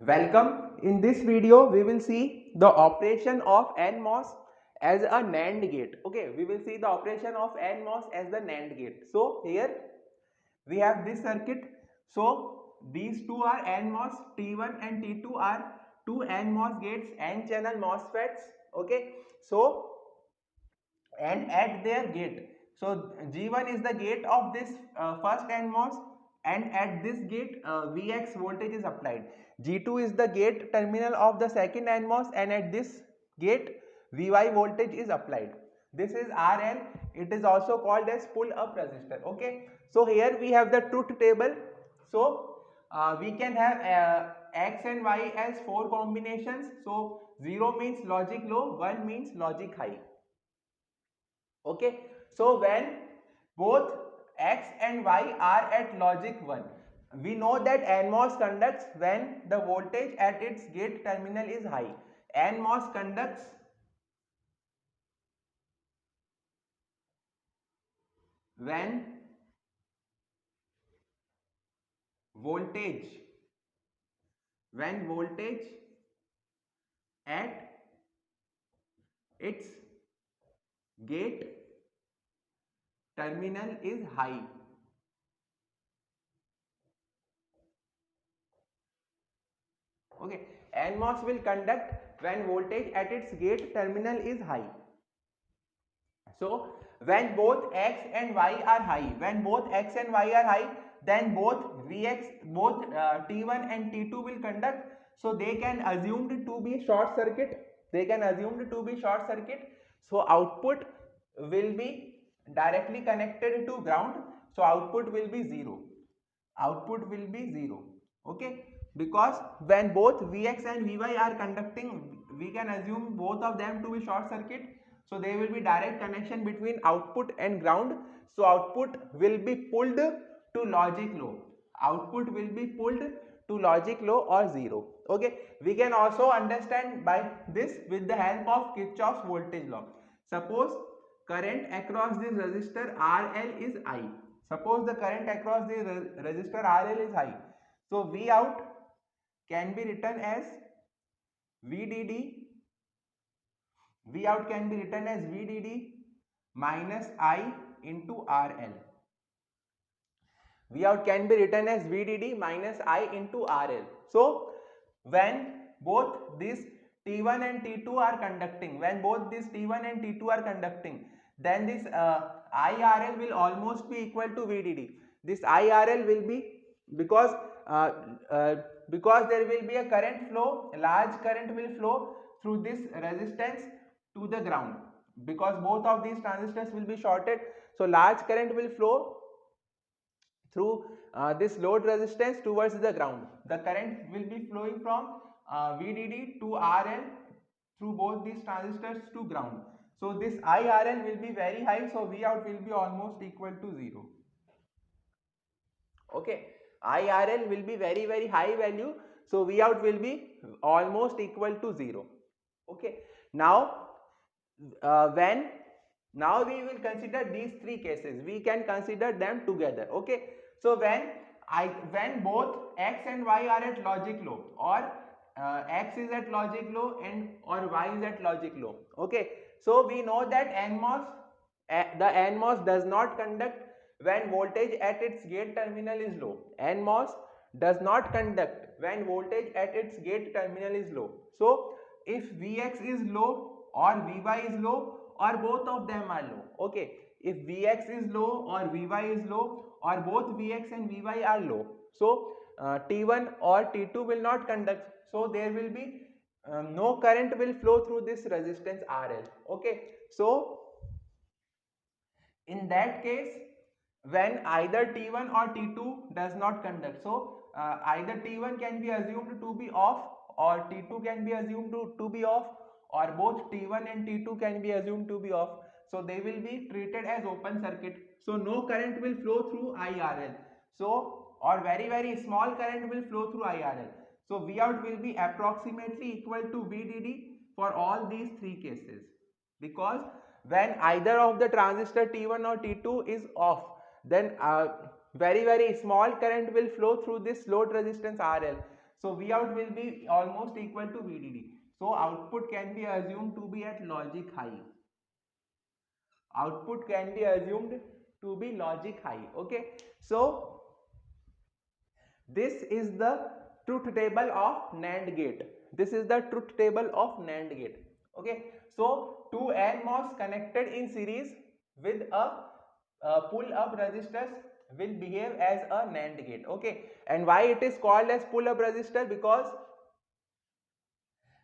Welcome. In this video, we will see the operation of NMOS as a NAND gate. Okay, we will see the operation of NMOS as the NAND gate. So here we have this circuit. So these two are NMOS, T1 and T2 are two NMOS gates, N channel MOSFETs. Okay, so and at their gate. So G1 is the gate of this first NMOS, and at this gate Vx voltage is applied. G2 is the gate terminal of the second NMOS, and at this gate Vy voltage is applied. This is RL. It is also called as pull up resistor. Okay. So here we have the truth table. So we can have X and Y as 4 combinations. So 0 means logic low, 1 means logic high. Okay, so when both X and Y are at logic 1, we know that NMOS conducts when the voltage at its gate terminal is high. NMOS conducts when voltage at its gate terminal is high. Okay, NMOS will conduct when voltage at its gate terminal is high. So when both X and Y are high, then both T1 and T2 will conduct. So they can assumed to be short circuit. So output will be directly connected to ground. So output will be zero. Okay, because when both Vx and Vy are conducting, we can assume both of them to be short circuit. So there will be direct connection between output and ground. So output will be pulled to logic low or zero. Okay, we can also understand by this with the help of Kirchhoff's voltage law. Suppose current across this resistor RL is I. Suppose the current across the resistor RL is high. So V out can be written as VDD. V out can be written as VDD minus I into RL. V out can be written as VDD minus I into RL. So when both these T1 and T2 are conducting, then this IRL will almost be equal to VDD. This IRL will be because uh, uh, there will be a large current will flow through this resistance to the ground, because both of these transistors will be shorted. So large current will flow through this load resistance towards the ground. The current will be flowing from VDD to RL through both these transistors to ground. So this IRL will be very high, so V out will be almost equal to 0. Okay, IRL will be very high value, so V out will be almost equal to 0. Okay, now when now we will consider these three cases, we can consider them together. Okay, so when both X and Y are at logic low, or X is at logic low and or Y is at logic low. Okay, so we know that the NMOS does not conduct when voltage at its gate terminal is low. NMOS does not conduct when voltage at its gate terminal is low. So if Vx is low or Vy is low, or both of them are low. Okay, if Vx is low or Vy is low, or both Vx and Vy are low, so T1 or T2 will not conduct. So there will be no current will flow through this resistance RL. Okay, so in that case, when either T1 or T2 does not conduct, so either T1 can be assumed to be off, or T2 can be assumed to be off, or both T1 and T2 can be assumed to be off. So they will be treated as open circuit. So no current will flow through IRL. So or very small current will flow through IRL. So V out will be approximately equal to VDD for all these three cases, because when either of the transistor T1 or T2 is off, then very small current will flow through this load resistance RL. So Vout will be almost equal to VDD. So output can be assumed to be at logic high. Output can be assumed to be logic high. Okay. So this is the truth table of NAND gate. This is the truth table of NAND gate. Okay. So two NMOS connected in series with a pull-up resistors will behave as a NAND gate. Okay. And why it is called as pull-up resistor? Because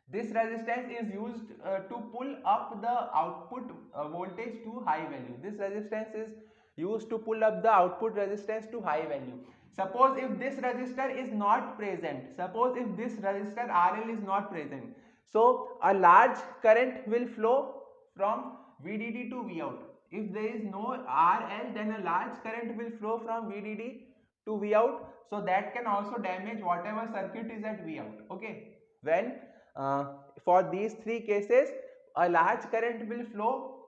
this resistance is used to pull up the output voltage to high value. This resistance is used to pull up the output resistance to high value. Suppose if this resistor is not present, suppose if this resistor RL is not present, so a large current will flow from VDD to Vout. If there is no RL, then a large current will flow from VDD to Vout, so that can also damage whatever circuit is at Vout. Okay. When for these three cases, a large current will flow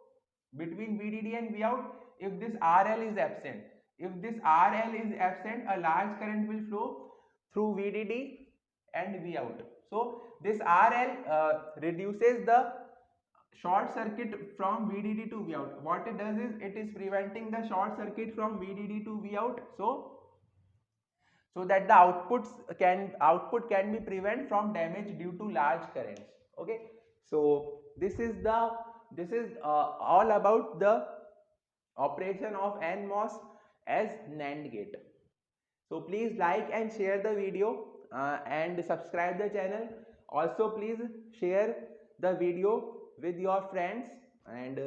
between VDD and Vout if this RL is absent. If this RL is absent, a large current will flow through VDD and Vout. So this RL reduces the short circuit from VDD to Vout. What it does is it is preventing the short circuit from VDD to Vout. So that the output can be prevented from damage due to large currents. Okay. So this is all about the operation of NMOS as NAND gate. So please like and share the video and subscribe the channel. Also please share the video with your friends and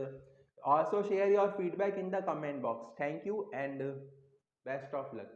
also share your feedback in the comment box. Thank you and best of luck.